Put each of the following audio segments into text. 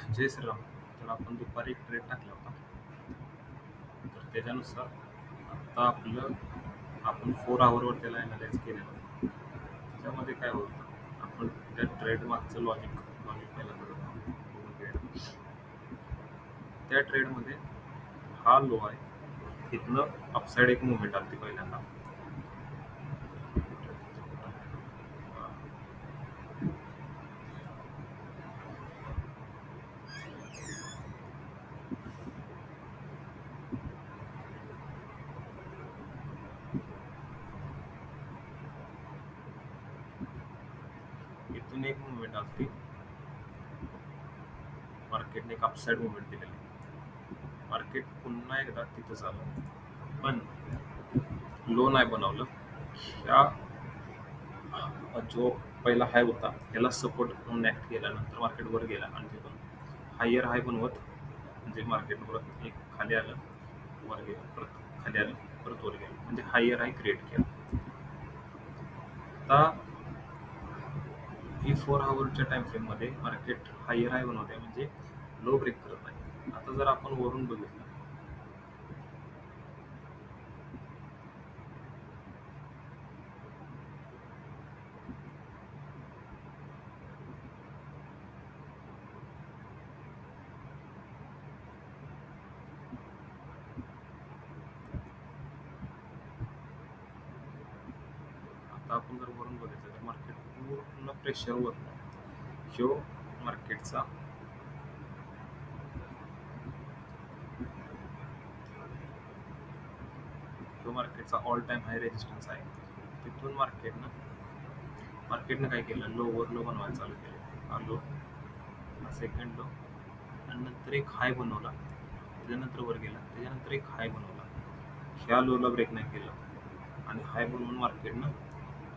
जय श्रीराम. तर आपण दुपारी एक ट्रेड टाकला होता. तर त्याच्यानुसार आता आपण 4 आवरवर त्याला ॲनालाइज केलेलं. त्याच्यामध्ये काय होतं, आपण त्या ट्रेड मागचं लॉजिक लॉजिक पहिल्यांदा बघून घेऊया. त्या ट्रेडमध्ये हा लो आहे, इथनं अपसाईड एक मुवमेंट आली पहिल्यांदा. इथून एक मुवमेंट आली, मार्केटने एक अपसाईड मुवमेंट दिलेली. मार्केट पुन्हा एकदा तिथं झालं, पण लो नाही बनवलं. ह्या जो पहिला हाय होता त्याला सपोर्ट म्हणून ॲक्ट केल्यानंतर मार्केट वर गेला आणि तिथून हायर हाय बनवत म्हणजे मार्केट परत एक खाली आलं, वर गेलं, परत खाली आलं, परत वर गेलं, म्हणजे हायर हाय क्रिएट केला. आता ही 4 आवरच्या टाइम फ्रेममध्ये मार्केट हायर हाय बनवते, म्हणजे लो ब्रेक करत नाही. आता जर आपण वरून बघितलं, आता आपण जर वरून बघितलं तर मार्केट पूर्ण प्रेशरवर ह्यो मार्केटचा ऑल टाइम हाय रेजिस्टन्स आहे. तिथून मार्केटनं काय केलं, लोवर लो बनवायला चालू केलं. हा लो, सेकंड लो, आणि नंतर एक हाय बनवला, त्याच्यानंतर वर गेला, त्याच्यानंतर एक हाय बनवला. ह्या लोला ब्रेक नाही केलं आणि हाय बनवून मार्केटनं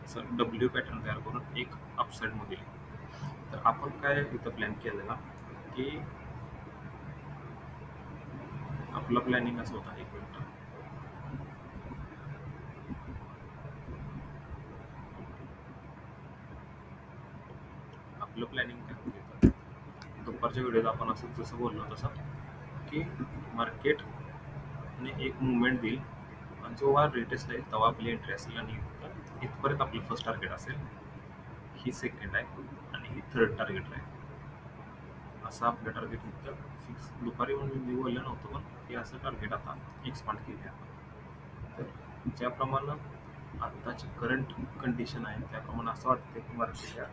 असं डब्ल्यू पॅटर्न तयार करून एक अपसाईड मध्ये गेली. तर आपण काय इथं प्लॅन केलेला की आपलं प्लॅनिंग असं होता, एक मिनिट, आपलं प्लॅनिंग काय होतं, दुपारच्या व्हिडिओत आपण असं जसं बोललो तसं की मार्केटने एक मुवमेंट देईल आणि जेव्हा रेटेस्ट आहे तेव्हा आपली एंट्री असेल आणि इथपर्यंत आपलं फर्स्ट टार्गेट असेल, ही सेकंड आहे आणि ही थर्ड टार्गेट आहे. असं आपलं टार्गेट इथं फिक्स दुपारी म्हणून मी बोललं नव्हतं, पण हे असं टार्गेट आता एक्सपांड केले आहे. तर ज्याप्रमाणे आत्ताची करंट कंडिशन आहे त्याप्रमाणे असं वाटतं की मार्केट या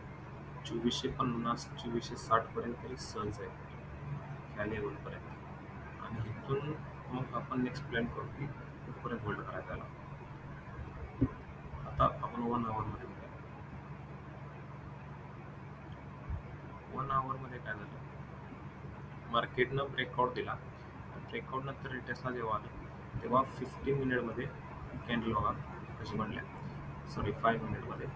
2450 2460 पर्यंत तरी सहज आहे, ह्या लेवलपर्यंत. आणि इथून मग आपण नेक्स्ट प्लॅन करू की कुठपर्यंत होल्ड करायचा त्याला. आता आपण 1 आवरमध्ये बघूया. 1 आवरमध्ये काय झालं, मार्केटनं ब्रेकआउट दिला. ब्रेकआउट नंतर रिटेस्टला जेव्हा आलं तेव्हा 15 मिनिटमध्ये कॅन्डल बघा कशी बनल्या, सॉरी 5 मिनिटमध्ये.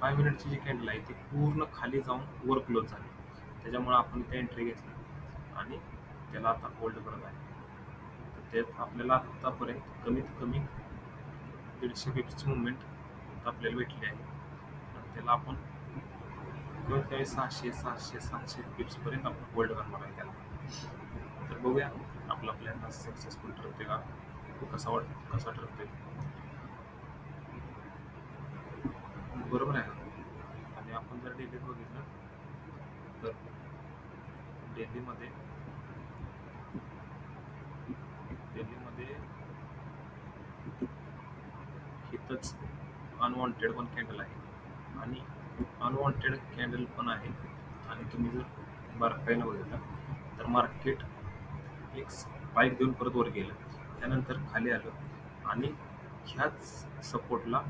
5 मिनिटची जी कॅन्डल आहे ती पूर्ण खाली जाऊन वर क्लोज झाली. त्याच्यामुळे आपण त्या एंट्री घेतली आणि त्याला आता होल्ड करत आहे. तर त्यात आपल्याला आतापर्यंत कमीत कमी 150 पिप्सची मुवमेंट आपल्याला भेटली आहे. आणि त्याला आपण कमीत कमी 600-700 पिप्सपर्यंत आपण होल्ड करणार आहे त्याला. तर बघूया आपला प्लॅन सक्सेसफुल ठरते का, कसा ठरते, बरोबर आहे का. आणि आपण जर डेलीत बघितलं तर डेलीमध्ये इथंच अनवॉन्टेड पण कॅन्डल आहे आणि अनवॉन्टेड कॅन्डल पण आहे. आणि तुम्ही जर बारकाईनं बघितलं तर मार्केट एक स्पाईक देऊन परत वर गेलं, त्यानंतर खाली आलं आणि ह्याच सपोर्टला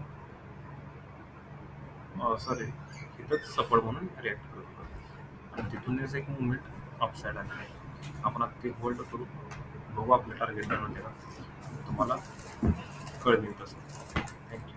इथंच सपोर्ट म्हणून रिॲक्ट करतो आणि तिथूनच एक मुवमेंट अपसाईड आली आहे. आपण आता ते होल्ड करू, बघू आपलं टार्गेट बनवून ठेवा, तुम्हाला कळेल तसं. थँक्यू.